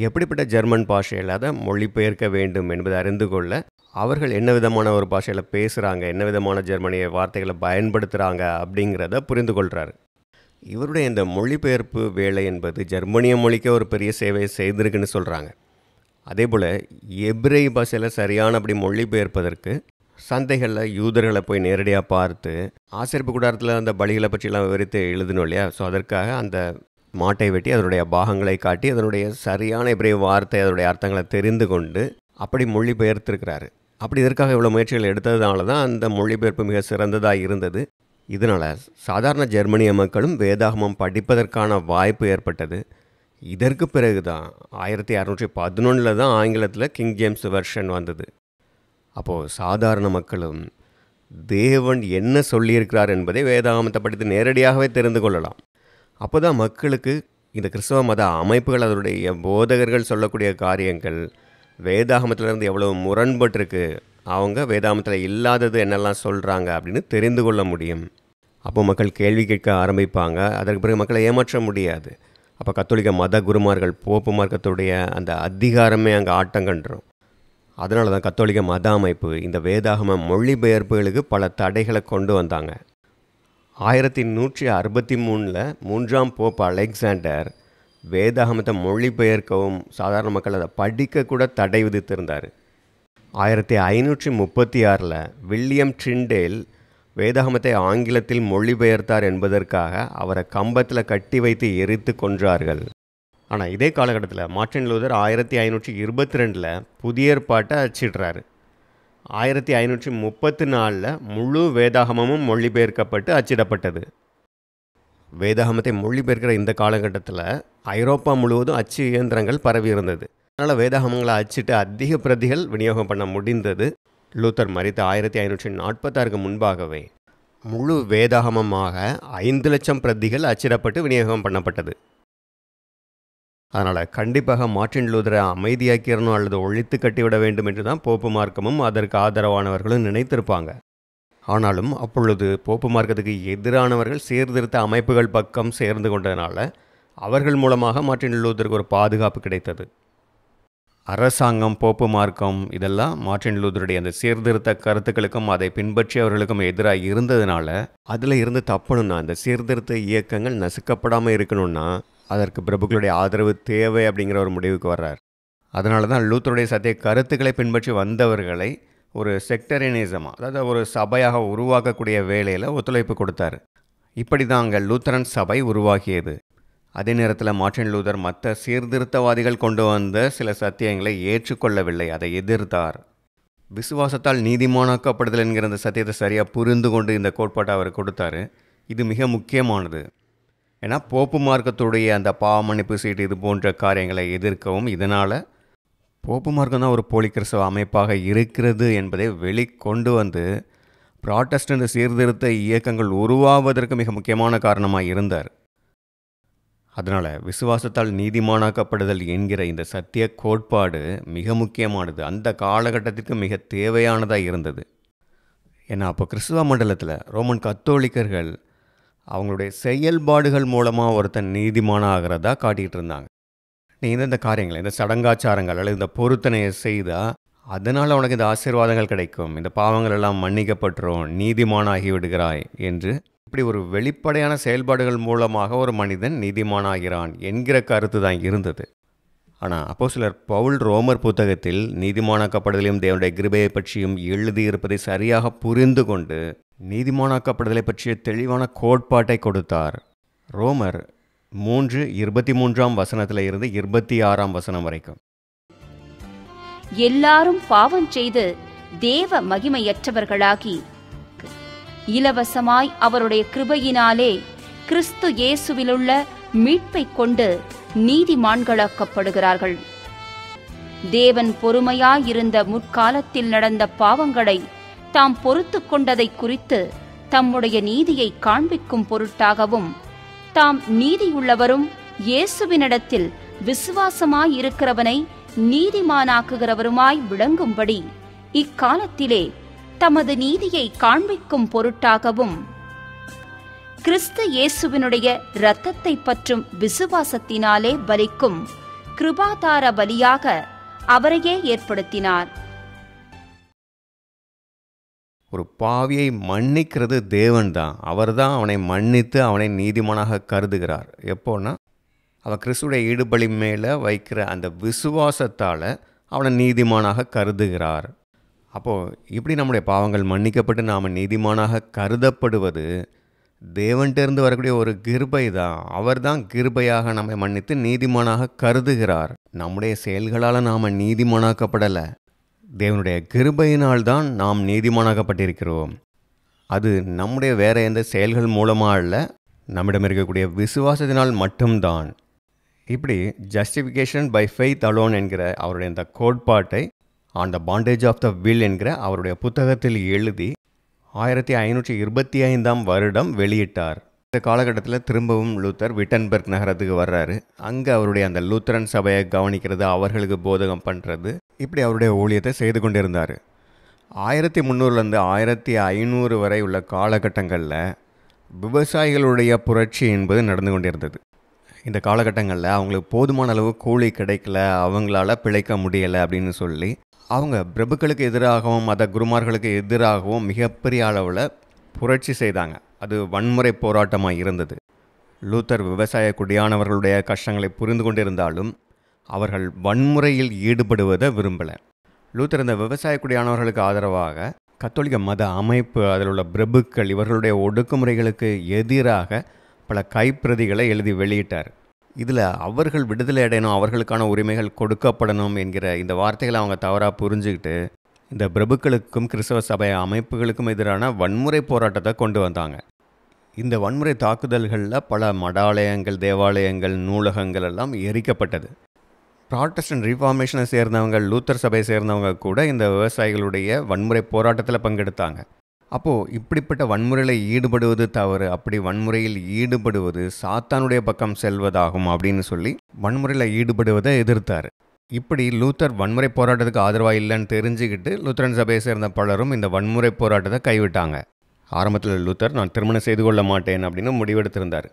எப்படிப்பட்ட ஜெர்மன் பாஷையில் அதை மொழிபெயர்க்க வேண்டும் என்பதை அறிந்து கொள்ள அவர்கள் என்ன விதமான ஒரு பாஷையில் பேசுகிறாங்க, என்ன விதமான ஜெர்மனிய வார்த்தைகளை பயன்படுத்துகிறாங்க அப்படிங்கிறத புரிந்து கொள்கிறாரு. இவருடைய இந்த மொழிபெயர்ப்பு வேலை என்பது ஜெர்மனிய மொழிக்க ஒரு பெரிய சேவையை செய்திருக்குன்னு சொல்கிறாங்க. அதே போல் எப்ரேய பாஷையில் சரியானபடி மொழிபெயர்ப்பதற்கு சந்தைகளில் யூதர்களை போய் நேரடியாக பார்த்து ஆசரிப்பு கூடாரத்தில் அந்த பலிகளை பற்றிலாம் விவரித்து எழுதணும் இல்லையா? ஸோ அதற்காக அந்த மாட்டை வெட்டி அதனுடைய பாகங்களை காட்டி அதனுடைய சரியான எப்ரேய வார்த்தை, அதனுடைய அர்த்தங்களை தெரிந்து கொண்டு அப்படி மொழிபெயர்த்திருக்கிறாரு. அப்படி இதற்காக இவ்வளோ முயற்சிகள் எடுத்ததுனால தான் அந்த மொழிபெயர்ப்பு மிக சிறந்ததாக இருந்தது. இதனால் சாதாரண ஜெர்மனிய மக்களும் வேதாகமம் படிப்பதற்கான வாய்ப்பு ஏற்பட்டது. இதற்கு பிறகு தான் 1611 தான் ஆங்கிலத்தில் கிங் ஜேம்ஸ் வெர்ஷன் வந்தது. அப்போது சாதாரண மக்களும் தேவன் என்ன சொல்லியிருக்கிறார் என்பதை வேதாகமத்தை படித்து நேரடியாகவே தெரிந்து கொள்ளலாம். அப்போ தான் மக்களுக்கு இந்த கிறிஸ்தவ மத அமைப்புகள், அதனுடைய போதகர்கள் சொல்லக்கூடிய காரியங்கள் வேதாகமத்திலிருந்து எவ்வளோ முரண்பட்டிருக்கு, அவங்க வேதாகமத்தில் இல்லாதது என்னெல்லாம் சொல்கிறாங்க அப்படின்னு தெரிந்து கொள்ள முடியும். அப்போ மக்கள் கேள்வி கேட்க ஆரம்பிப்பாங்க. அதற்கு பிறகு மக்களை ஏமாற்ற முடியாது. அப்போ கத்தோலிக்க மத குருமார்கள், போப்பு மார்க்கத்துடைய அந்த அதிகாரமே அங்கே ஆட்டங்கன்றோம். அதனால தான் கத்தோலிக்க மத அமைப்பு இந்த வேதாகம மொழிபெயர்ப்புகளுக்கு பல தடைகளை கொண்டு வந்தாங்க. 1163 3ஆம் போப் அலெக்சாண்டர் வேதாகமத்தை மொழிபெயர்க்கவும் சாதாரண மக்கள் அதை படிக்கக்கூட தடை விதித்திருந்தார். 1536 வில்லியம் ட்ரிண்டேல் வேதாகமத்தை ஆங்கிலத்தில் மொழிபெயர்த்தார் என்பதற்காக அவரை கம்பத்தில் கட்டி வைத்து எரித்து கொன்றார்கள். ஆனால் இதே காலகட்டத்தில் மார்ட்டின் லூதர் 1522 புதிய ஏற்பாட்டை அச்சிடுறாரு. 1534 முழு வேதாகமமும் மொழிபெயர்க்கப்பட்டு அச்சிடப்பட்டது. வேதாகமத்தை மொழிபெயர்க்கிற இந்த காலகட்டத்தில் ஐரோப்பா முழுவதும் அச்சு இயந்திரங்கள் பரவி இருந்தது. அதனால் வேதாகமங்களை அச்சிட்டு அதிக பிரதிகள் விநியோகம் பண்ண முடிந்தது. லூத்தர் மரித்த 1546 முன்பாகவே முழு வேதாகமமாக 5 லட்சம் பிரதிகள் அச்சிடப்பட்டு விநியோகம் பண்ணப்பட்டது. அதனால் கண்டிப்பாக மார்ட்டின் லூதரை அமைதியாக்கிறணும் அல்லது ஒழித்து கட்டிவிட வேண்டும் என்று தான் போப்பு மார்க்கமும் அதற்கு ஆதரவானவர்களும் நினைத்திருப்பாங்க. ஆனாலும் அப்பொழுது போப்பு மார்க்கத்துக்கு எதிரானவர்கள் சீர்திருத்த அமைப்புகள் பக்கம் சேர்ந்து கொண்டதுனால அவர்கள் மூலமாக மார்ட்டின் லூதருக்கு ஒரு பாதுகாப்பு கிடைத்தது. அரசாங்கம், போப்பு மார்க்கம் இதெல்லாம் மார்ட்டின் லூதருடைய அந்த சீர்திருத்த கருத்துக்களுக்கும் அதை பின்பற்றியவர்களுக்கும் எதிராக இருந்ததுனால அதில் இருந்து தப்பணும்னா, அந்த சீர்திருத்த இயக்கங்கள் நசுக்கப்படாமல் இருக்கணும்னா அதற்கு பிரபுக்களுடைய ஆதரவு தேவை அப்படிங்கிற ஒரு முடிவுக்கு வர்றார். அதனால தான் லூத்தருடைய சத்திய கருத்துக்களை பின்பற்றி வந்தவர்களை ஒரு செக்டரினிசமாக, அதாவது ஒரு சபையாக உருவாக்கக்கூடிய வேலையில் ஒத்துழைப்பு கொடுத்தார். இப்படி தான் அங்கே லூத்தரன் சபை உருவாகியது. அதே நேரத்தில் மார்ட்டின் லூதர் மற்ற சீர்திருத்தவாதிகள் கொண்டு வந்த சில சத்தியங்களை ஏற்றுக்கொள்ளவில்லை, அதை எதிர்த்தார். விசுவாசத்தால் நீதிமானாக்கப்படுதல் என்கிற அந்த சத்தியத்தை சரியாக புரிந்து கொண்டு இந்த கோட்பாட்டை அவர் கொடுத்தாரு. இது மிக முக்கியமானது. ஏன்னா போப்பு மார்க்கத்துடைய அந்த பாவமன்னிப்பு சீட்டு இது போன்ற காரியங்களை எதிர்க்கவும், இதனால் போப்பு மார்க்கம் தான் ஒரு போலி கிறிஸ்தவ அமைப்பாக இருக்கிறது என்பதை வெளிக்கொண்டு வந்து புராட்டஸ்டன்ட் சீர்திருத்த இயக்கங்கள் உருவாவதற்கு மிக முக்கியமான காரணமாக இருந்தார். அதனால் விசுவாசத்தால் நீதிமானாக்கப்படுதல் என்கிற இந்த சத்திய கோட்பாடு மிக முக்கியமானது, அந்த காலகட்டத்திற்கு மிக தேவையானதாக இருந்தது. ஏன்னா அப்போ கிறிஸ்துவ மண்டலத்தில் ரோமன் கத்தோலிக்கர்கள் அவங்களுடைய செயல்பாடுகள் மூலமாக ஒருத்தன் நீதிமானம் ஆகிறதா காட்டிகிட்டு இருந்தாங்க. நீ இந்த காரியங்கள், இந்த சடங்காச்சாரங்கள் அல்லது இந்த பொருத்தனையை செய்தால் அதனால் உனக்கு இந்த ஆசீர்வாதங்கள் கிடைக்கும், இந்த பாவங்கள் எல்லாம் மன்னிக்கப்பட்டுரும், நீதிமானாகி விடுகிறாய் என்று இப்படி ஒரு வெளிப்படையான செயல்பாடுகள் மூலமாக ஒரு மனிதன் நீதிமானாகிறான் என்கிற கருத்து தான் இருந்தது. ஆனால் அப்போஸ்தலர் பவுல் ரோமர் புத்தகத்தில் நீதிமானாக்கப்படுதலையும் தேவனுடைய கிருபையை பற்றியும் எழுதியிருப்பதை சரியாக புரிந்து கொண்டு நீதிமானாக்கப்படுதலை பற்றிய தெளிவான கோட்பாட்டை கொடுத்தார். ரோமர் 3:23 இருந்து 26 வரைக்கும். எல்லாரும் பாவம் செய்து தேவ மகிமையற்றவர்களாகி இலவசமாய் அவருடைய கிருபையினாலே கிறிஸ்து இயேசுவிலுள்ள மீட்பை கொண்டு நீதிமான்களாக்கப்படுகிறார்கள். தேவன் பொறுமையாயிருந்த முற்காலத்தில் நடந்த பாவங்களை தாம் பொறுத்து கொண்டதை குறித்து தம்முடைய நீதியை காண்பிக்கும் பொருட்டாகவும், தாம் நீதியுள்ளவரும் இயேசுவினிடத்தில் விசுவாசமாயிருக்கிறவனை நீதிமானாக்குகிறவருமாய் விளங்கும்படி இக்காலத்திலே தமது நீதியை காண்பிக்கும் பொருட்டாகவும் கிறிஸ்து இயேசுவினுடைய இரத்தத்தை பற்றும் விசுவாசத்தினாலே பலிக்கும் கிருபாதார பலியாக அவரையே ஏற்படுத்தினார். ஒரு பாவியை மன்னிக்கிறது தேவன்தான். அவர்தான் அவனை மன்னித்து அவனை நீதிமானாக கருதுகிறார். எப்போன்னா அவன் கிறிஸ்துடைய ஈடுபலி மேலே வைக்கிற அந்த விசுவாசத்தால் அவனை நீதிமானாக கருதுகிறார். அப்போது இப்படி நம்முடைய பாவங்கள் மன்னிக்கப்பட்டு நாம் நீதிமானாக கருதப்படுவது தேவன்கிட்டேருந்து வரக்கூடிய ஒரு கிருபை தான். அவர் தான் கிருபையாக நம்மை மன்னித்து நீதிமானாக கருதுகிறார். நம்முடைய செயல்களால் நாம் நீதிமானாக்கப்படலை, தேவனுடைய கிருபையினால் தான் நாம் நீதிமானாக்கப்பட்டிருக்கிறோம். அது நம்முடைய வேறு எந்த செயல்கள் மூலமாக இல்லை, நம்மிடம் இருக்கக்கூடிய விசுவாசத்தினால் மட்டும்தான். இப்படி ஜஸ்டிஃபிகேஷன் பை ஃபெய்த் அலோன் என்கிற அவருடைய இந்த கோட்பாட்டை on the bondage of the will என்கிற அவருடைய புத்தகத்தில் எழுதி 1525 வருடம் வெளியிட்டார். இந்த காலகட்டத்தில் திரும்பவும் லூத்தர் விட்டன்பர்க் நகரத்துக்கு வர்றாரு. அங்கே அவருடைய அந்த லூத்தரன் சபையை கவனிக்கிறது, அவர்களுக்கு போதகம் பண்ணுறது, இப்படி அவருடைய ஊழியத்தை செய்து கொண்டிருந்தார். 1300லேருந்து 1500 வரை உள்ள காலகட்டங்களில் விவசாயிகளுடைய புரட்சி என்பது நடந்து கொண்டிருந்தது. இந்த காலகட்டங்களில் அவங்களுக்கு போதுமான அளவு கூலி கிடைக்கல, அவங்களால பிழைக்க முடியலை அப்படின்னு சொல்லி அவங்க பிரபுக்களுக்கு எதிராகவும் மத குருமார்களுக்கு எதிராகவும் மிகப்பெரிய அளவில் புரட்சி செய்தாங்க. அது வன்முறை போராட்டமாக இருந்தது. லூத்தர் விவசாய குடியானவர்களுடைய கஷ்டங்களை புரிந்து கொண்டிருந்தாலும் அவர்கள் வன்முறையில் ஈடுபடுவதை விரும்பலை. லூத்தர் இந்த விவசாய குடியானவர்களுக்கு ஆதரவாக கத்தோலிக்க மத அமைப்பு, அதில் உள்ள பிரபுக்கள், இவர்களுடைய ஒடுக்குமுறைகளுக்கு எதிராக பல கைப்பிரதிகளை எழுதி வெளியிட்டார். இதில் அவர்கள் விடுதலை அடையணும், அவர்களுக்கான உரிமைகள் கொடுக்கப்படணும் என்கிற இந்த வார்த்தைகளை அவங்க தவறாக புரிஞ்சுக்கிட்டு இந்த பிரபுக்களுக்கும் கிறிஸ்தவ சபை அமைப்புகளுக்கும் எதிரான வன்முறை போராட்டத்தை கொண்டு வந்தாங்க. இந்த வன்முறை தாக்குதல்களில் பல மடாலயங்கள், தேவாலயங்கள், நூலகங்கள் எல்லாம் எரிக்கப்பட்டது. ப்ராட்டஸ்டன்ட் ரிஃபார்மேஷனை சேர்ந்தவங்க, லூத்தர் சபையை சேர்ந்தவங்க கூட இந்த விவசாயிகளுடைய வன்முறை போராட்டத்தில் பங்கெடுத்தாங்க. அப்போது இப்படிப்பட்ட வன்முறையில் ஈடுபடுவது தவறு, அப்படி வன்முறையில் ஈடுபடுவது சாத்தானுடைய பக்கம் செல்வதாகும் அப்படின்னு சொல்லி வன்முறையில் ஈடுபடுவதை எதிர்த்தார். இப்படி லூத்தர் வன்முறை போராட்டத்துக்கு ஆதரவாக இல்லைன்னு தெரிஞ்சுக்கிட்டு லூத்தரன் சபையை சேர்ந்த பலரும் இந்த வன்முறை போராட்டத்தை கைவிட்டாங்க. ஆரம்பத்தில் லூத்தர் நான் திருமணம் செய்து கொள்ள மாட்டேன் அப்படின்னு முடிவெடுத்திருந்தார்.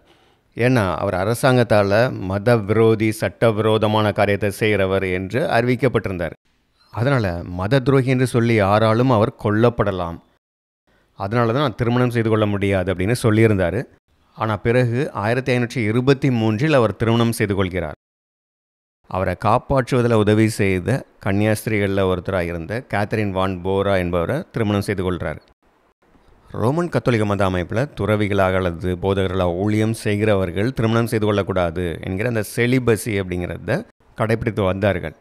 ஏன்னா அவர் அரசாங்கத்தால் மத விரோதி, சட்ட விரோதமான காரியத்தை செய்கிறவர் என்று அறிவிக்கப்பட்டிருந்தார். அதனால் மத துரோகி என்று சொல்லி யாராலும் அவர் கொல்லப்படலாம். அதனால தான் நான் திருமணம் செய்து கொள்ள முடியாது அப்படின்னு சொல்லியிருந்தார். ஆனால் பிறகு 1523 அவர் திருமணம் செய்து கொள்கிறார். அவரை காப்பாற்றுவதில் உதவி செய்த கன்னியாஸ்திரிகளில் ஒருத்தராக இருந்த கேத்தரின் வான் போரா என்பவரை திருமணம் செய்து கொள்கிறார். ரோமன் கத்தோலிக்க மத அமைப்பில் துறவிகளாக அல்லது போதகர்களாக ஊழியம் செய்கிறவர்கள் திருமணம் செய்து கொள்ளக்கூடாது என்கிற அந்த செலிபசி அப்படிங்கிறத கடைப்பிடித்து வந்தார்கள்.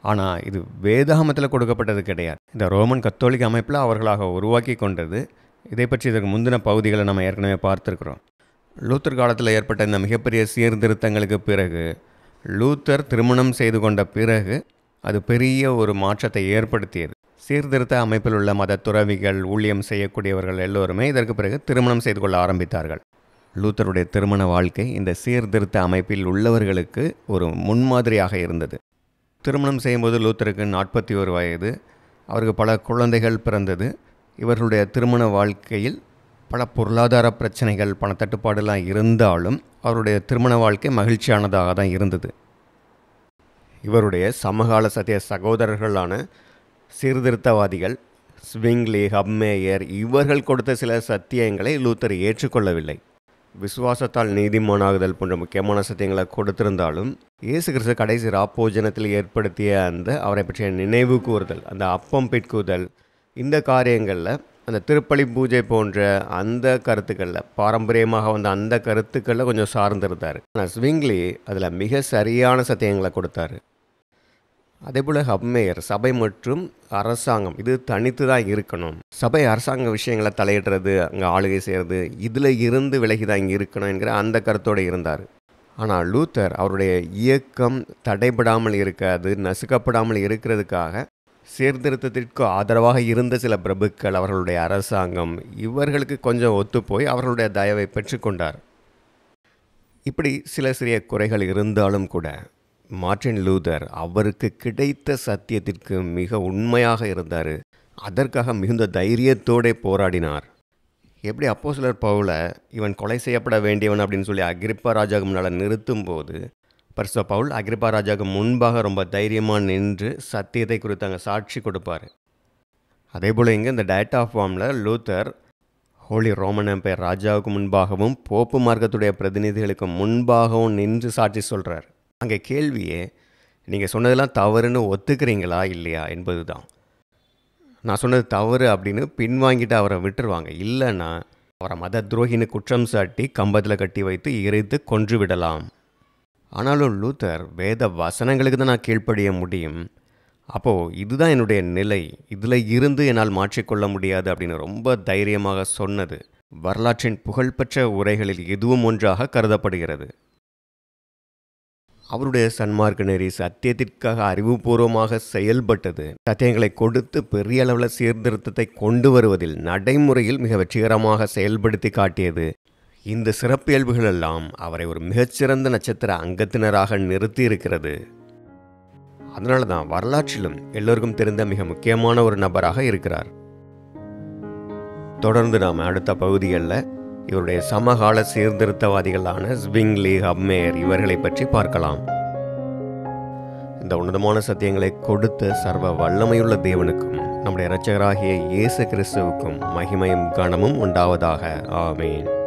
ஆனால் இது வேதாகமத்தில் கொடுக்கப்பட்டது கிடையாது. இந்த ரோமன் கத்தோலிக்க அமைப்பில் அவர்களாக உருவாக்கி கொண்டது. இதை பற்றி இதற்கு முந்தின பகுதிகளை நம்ம ஏற்கனவே பார்த்துருக்குறோம். லூத்தர் காலத்தில் ஏற்பட்ட இந்த மிகப்பெரிய சீர்திருத்தங்களுக்கு பிறகு, லூத்தர் திருமணம் செய்து கொண்ட பிறகு அது பெரிய ஒரு மாற்றத்தை ஏற்படுத்தியது. சீர்திருத்த அமைப்பில் உள்ள மத துறவிகள், ஊழியம் செய்யக்கூடியவர்கள் எல்லோருமே இதற்கு பிறகு திருமணம் செய்து கொள்ள ஆரம்பித்தார்கள். லூத்தருடைய திருமண வாழ்க்கை இந்த சீர்திருத்த அமைப்பில் உள்ளவர்களுக்கு ஒரு முன்மாதிரியாக இருந்தது. திருமணம் செய்யும்போது லூத்தருக்கு 41 வயது. அவருக்கு பல குழந்தைகள் பிறந்தது. இவர்களுடைய திருமண வாழ்க்கையில் பல பொருளாதார பிரச்சனைகள், பணத்தட்டுப்பாடுலாம் இருந்தாலும் அவருடைய திருமண வாழ்க்கை மகிழ்ச்சியானதாக தான் இருந்தது. இவருடைய சமகால சத்திய சகோதரர்களான சீர்திருத்தவாதிகள் ஸ்விங்லி, ஹப்மேயர் இவர்கள் கொடுத்த சில சத்தியங்களை லூத்தர் ஏற்றுக்கொள்ளவில்லை. விசுவாசத்தால் நீதிமானாகுதல் போன்ற முக்கியமான சத்தியங்களை கொடுத்திருந்தாலும் இயேசு கிறிஸ்து கடைசி ராப்போஜனத்தில் ஏற்படுத்திய அந்த அவரை பற்றிய நினைவு கூறுதல், அந்த அப்பம் பிட்குதல், இந்த காரியங்களில் அந்த திருப்பலி பூஜை போன்ற அந்த கருத்துக்களில், பாரம்பரியமாக வந்த அந்த கருத்துக்களில் கொஞ்சம் சார்ந்திருந்தார். ஆனால் ஸ்விங்லி அதில் மிக சரியான சத்தியங்களை கொடுத்தார். அதேபோல் ஹப்மேயர் சபை மற்றும் அரசாங்கம் இது தனித்து தான் இருக்கணும், சபை அரசாங்க விஷயங்களை தலையிடுறது, அங்கே ஆளுகை செய்கிறது, இதில் இருந்து விலகி தான் இங்கே இருக்கணும் என்கிற அந்த கருத்தோடு இருந்தார். ஆனால் லூத்தர் அவருடைய இயக்கம் தடைபடாமல் இருக்க, அது நசுக்கப்படாமல் இருக்கிறதுக்காக சீர்திருத்தத்திற்கு ஆதரவாக இருந்த சில பிரபுக்கள், அவர்களுடைய அரசாங்கம் இவர்களுக்கு கொஞ்சம் ஒத்துப்போய் அவர்களுடைய தயவை பெற்றுக்கொண்டார். இப்படி சில சிறிய குறைகள் இருந்தாலும் கூட மார்ட்டின் லூதர் அவருக்கு கிடைத்த சத்தியத்திற்கு மிக உண்மையாக இருந்தார். அதற்காக மிகுந்த தைரியத்தோடு போராடினார். எப்படி அப்போஸ்தலர் பவுலை இவன் கொலை செய்யப்பட வேண்டியவன் அப்படின்னு சொல்லி அகிரிப்பா ராஜாவுக்கு முன்னால் நிறுத்தும் போது பரிசுத்த பவுல் அகிரிப்பா ராஜாவுக்கு முன்பாக ரொம்ப தைரியமாக நின்று சத்தியத்தை குறித்து அங்கே சாட்சி கொடுப்பார். அதே போல் இங்கே இந்த டயட் ஆஃப் ஃபார்மில் லூத்தர் ஹோலி ரோமன் எம்பையர் ராஜாவுக்கு முன்பாகவும் போப்பு மார்க்கத்துடைய பிரதிநிதிகளுக்கு முன்பாகவும் நின்று சாட்சி சொல்கிறார். அங்கே கேள்வியே, நீங்கள் சொன்னதெல்லாம் தவறுன்னு ஒத்துக்கிறீங்களா இல்லையா என்பது தான். நான் சொன்னது தவறு அப்படின்னு பின்வாங்கிட்டு அவரை விட்டுருவாங்க. இல்லைன்னா அவரை மத துரோகின்னு குற்றம் சாட்டி கம்பத்தில் கட்டி வைத்து எரித்து கொன்று விடலாம். ஆனாலும் லூத்தர் வேத வசனங்களுக்கு தான் நான் கீழ்ப்படிய முடியும், அப்போது இதுதான் என்னுடைய நிலை, இதில் இருந்து என்னால் மாற்றிக்கொள்ள முடியாது அப்படின்னு ரொம்ப தைரியமாக சொன்னது வரலாற்றின் புகழ்பெற்ற உரைகளில் இதுவும் ஒன்றாக கருதப்படுகிறது. அவருடைய சன்மார்க்க நெறி சத்தியத்திற்காக அறிவுபூர்வமாக செயல்பட்டது. சத்தியங்களை கொடுத்து பெரிய அளவில் சீர்திருத்தத்தை கொண்டு வருவதில் நடைமுறையில் மிக வெற்றிகரமாக செயல்படுத்தி காட்டியது. இந்த சிறப்பியல்புகள் எல்லாம் அவரை ஒரு மிகச்சிறந்த நட்சத்திர அங்கத்தினராக நிறுத்தி இருக்கிறது. அதனால தான் வரலாற்றிலும் எல்லோருக்கும் தெரிந்த மிக முக்கியமான ஒரு நபராக இருக்கிறார். தொடர்ந்து நாம் அடுத்த பகுதிகளில் இவருடைய சமகால சீர்திருத்தவாதிகளான ஸ்விங்லி, ஹப்மேயர் இவர்களை பற்றி பார்க்கலாம். இந்த உன்னதமான சத்தியங்களை கொடுத்த சர்வ வல்லமையுள்ள தேவனுக்கும் நம்முடைய இரட்சகராகிய இயேசு கிறிஸ்துவுக்கும் மகிமையும் கனமும் உண்டாவதாக. ஆமேன்.